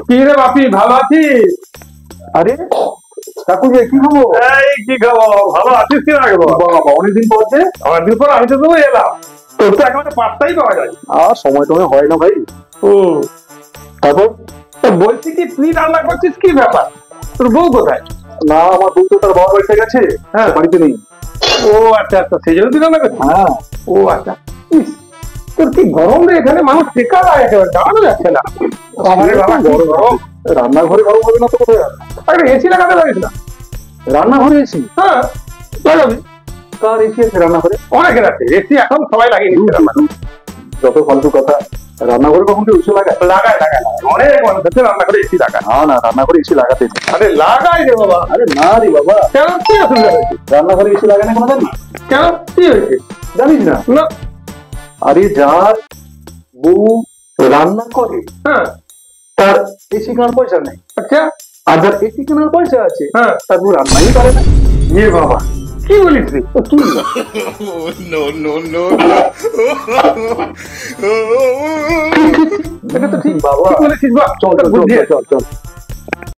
কি রে বাপি, ভালো আছিস? আরে কাকু যে কি খবর? এই কি খবর, ভালো আছিস কি না? বাবা অনেকদিন পর যে। অনেকদিন পর আমি তো এলাম, তোর তো একেবারে পাত্তাই পাওয়া যায়। আর সময় টময় হয় না ভাই। তারপর বলছি কি, তুই রান্না করছিস, কি ব্যাপার? তোর বউ কোথায়? না, আমার বউ তো তার বাবার বাড়িতে গেছে, হ্যাঁ, বাড়িতে নেই। ও আচ্ছা আচ্ছা, সেই জন্য তুই রান্না করছিস? হ্যাঁ। ও আচ্ছা। ইস, তোর কি গরম রে, এখানে মানুষ টেকা যায়, একেবারে দাঁড়ানো যাচ্ছে না। বাবারে বাবা, গরম গরম। রান্নাঘরে গরম হবে না তো কোথায়? আরে এসি লাগাতে পারিস না? রান্নাঘরে এসি? হ্যাঁ, লাগাবি। কার এসি আছে রান্নাঘরে? অনেকের আছে এসি, এখন সবাই লাগিয়ে নিচ্ছে রান্নাঘরে। যত ফালতু কথা। রান্নাঘরে কখন কেউ এসি লাগায়? লাগায় লাগায় লাগায়, অনেক মানুষ আছে রান্নাঘরে এসি লাগায়। না না, রান্নাঘরে এসি লাগাতে নেই। আরে লাগাই রে বাবা। আরে না রে বাবা, কেন, কি অসুবিধা হয়েছে? রান্নাঘরে এসি লাগায় না কোনো জানি? কেন, কি হয়েছে? জানিস না? না। আরে যার বউ রান্না করে হ্যাঁ। তার এসি কেনার পয়সা নেই, আচ্ছা। আর যার এসি কেনার পয়সা আছে হ্যাঁ, তার বউ রান্নাই করে না। ইয়ে বাবা, কি বলিস রে? কি? no, no, no, এটা তো ঠিক বাবা বলেছিস। বাবা, চল চল চল চল চল।